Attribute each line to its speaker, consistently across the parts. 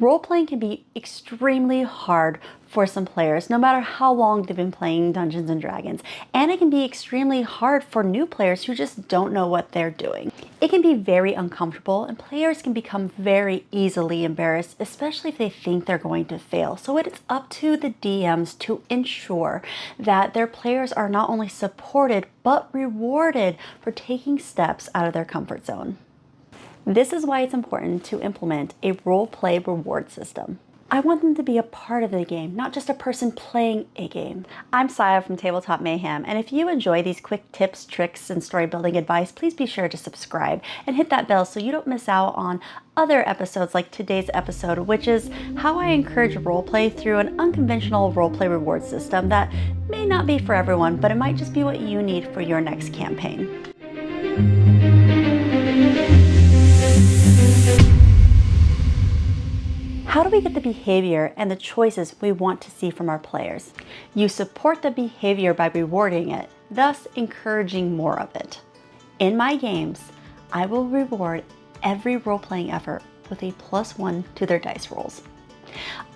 Speaker 1: Role-playing can be extremely hard for some players, no matter how long they've been playing Dungeons and Dragons. And it can be extremely hard for new players who just don't know what they're doing. It can be very uncomfortable, and players can become very easily embarrassed, especially if they think they're going to fail. So it is up to the DMs to ensure that their players are not only supported, but rewarded for taking steps out of their comfort zone. This is why it's important to implement a role-play reward system. I want them to be a part of the game, not just a person playing a game. I'm Saya from Tabletop Mayhem, and if you enjoy these quick tips, tricks, and story building advice, please be sure to subscribe and hit that bell so you don't miss out on other episodes like today's episode, which is how I encourage roleplay through an unconventional roleplay reward system that may not be for everyone, but it might just be what you need for your next campaign. How do we get the behavior and the choices we want to see from our players? You support the behavior by rewarding it, thus encouraging more of it. In my games, I will reward every role-playing effort with a +1 to their dice rolls.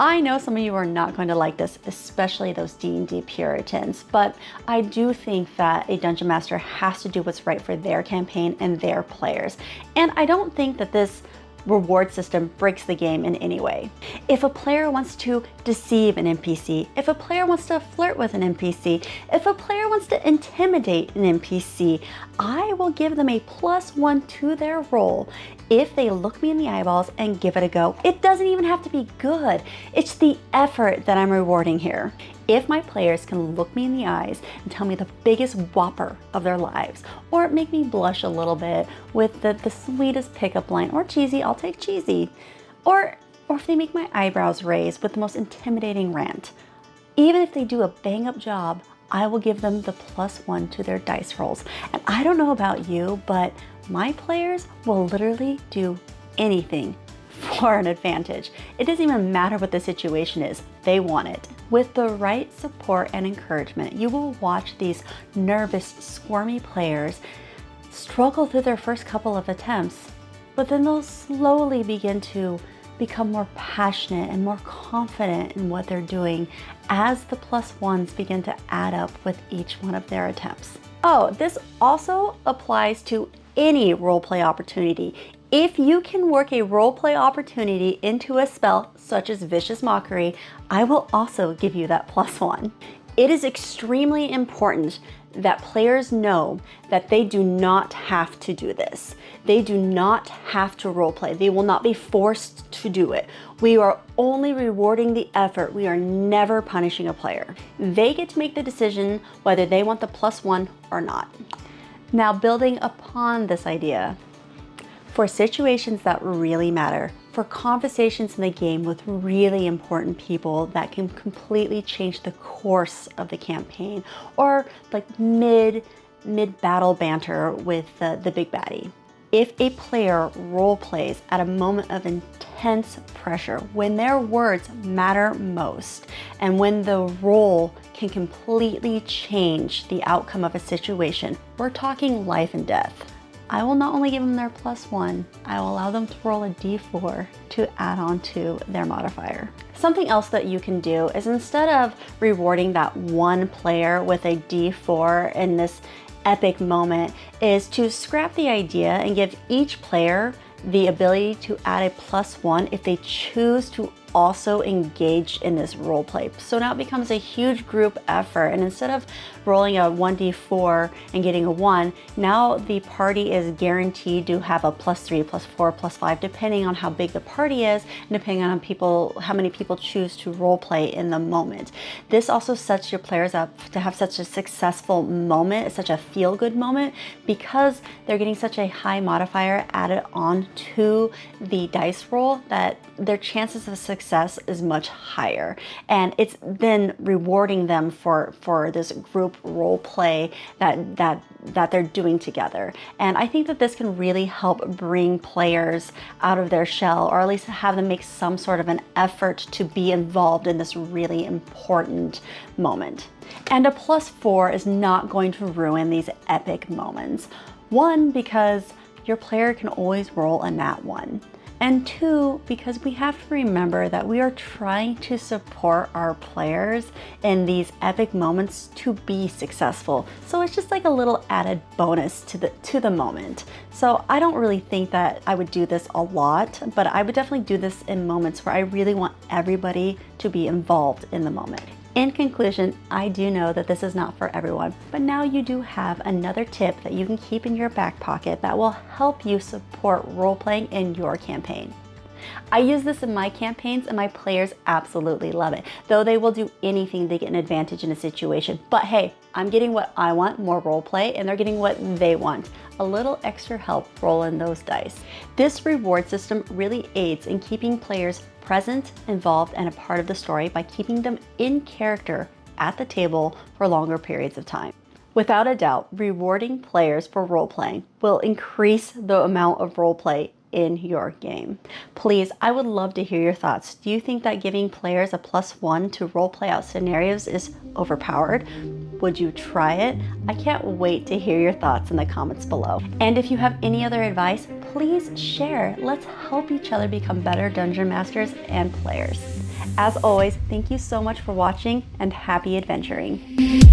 Speaker 1: I know some of you are not going to like this, especially those D&D Puritans, but I do think that a Dungeon Master has to do what's right for their campaign and their players. And I don't think that this reward system breaks the game in any way. If a player wants to deceive an NPC, if a player wants to flirt with an NPC, if a player wants to intimidate an NPC, I will give them a +1 to their roll if they look me in the eyeballs and give it a go. It doesn't even have to be good. It's the effort that I'm rewarding here. If my players can look me in the eyes and tell me the biggest whopper of their lives, or make me blush a little bit with the sweetest pickup line, or cheesy, I'll take cheesy, or if they make my eyebrows raise with the most intimidating rant, even if they do a bang-up job, I will give them the +1 to their dice rolls. And I don't know about you, but my players will literally do anything for an advantage. It doesn't even matter what the situation is, they want it. With the right support and encouragement, you will watch these nervous, squirmy players struggle through their first couple of attempts, but then they'll slowly begin to become more passionate and more confident in what they're doing as the +1s begin to add up with each one of their attempts. Oh, this also applies to any roleplay opportunity. If you can work a roleplay opportunity into a spell, such as Vicious Mockery, I will also give you that +1. It is extremely important that players know that they do not have to do this. They do not have to roleplay. They will not be forced to do it. We are only rewarding the effort. We are never punishing a player. They get to make the decision whether they want the +1 or not. Now, building upon this idea, for situations that really matter, for conversations in the game with really important people that can completely change the course of the campaign, or like mid-battle banter with the big baddie. If a player role plays at a moment of intense pressure, when their words matter most, and when the role can completely change the outcome of a situation, we're talking life and death, I will not only give them their +1, I will allow them to roll a d4 to add on to their modifier. Something else that you can do is, instead of rewarding that one player with a d4 in this epic moment, is to scrap the idea and give each player the ability to add a +1 if they choose to also engage in this role play. So now it becomes a huge group effort, and instead of rolling a 1d4 and getting a 1, now the party is guaranteed to have a +3, +4, +5, depending on how big the party is and depending on how many people choose to role play in the moment. This also sets your players up to have such a successful moment, such a feel-good moment, because they're getting such a high modifier added on to the dice roll that their chances of success is much higher, and it's then rewarding them for this group role play that they're doing together. And I think that this can really help bring players out of their shell, or at least have them make some sort of an effort to be involved in this really important moment. And a +4 is not going to ruin these epic moments. One, because your player can always roll a nat 1. And 2, because we have to remember that we are trying to support our players in these epic moments to be successful. So it's just like a little added bonus to the moment. So I don't really think that I would do this a lot, but I would definitely do this in moments where I really want everybody to be involved in the moment. In conclusion, I do know that this is not for everyone, but now you do have another tip that you can keep in your back pocket that will help you support role-playing in your campaign. I use this in my campaigns and my players absolutely love it, though they will do anything to get an advantage in a situation. But hey, I'm getting what I want, more role play, and they're getting what they want, a little extra help rolling those dice. This reward system really aids in keeping players present, involved, and a part of the story by keeping them in character at the table for longer periods of time. Without a doubt, rewarding players for role-playing will increase the amount of role-play in your game. Please, I would love to hear your thoughts. Do you think that giving players a +1 to role-play out scenarios is overpowered? Would you try it? I can't wait to hear your thoughts in the comments below. And if you have any other advice, please share. Let's help each other become better dungeon masters and players. As always, thank you so much for watching and happy adventuring.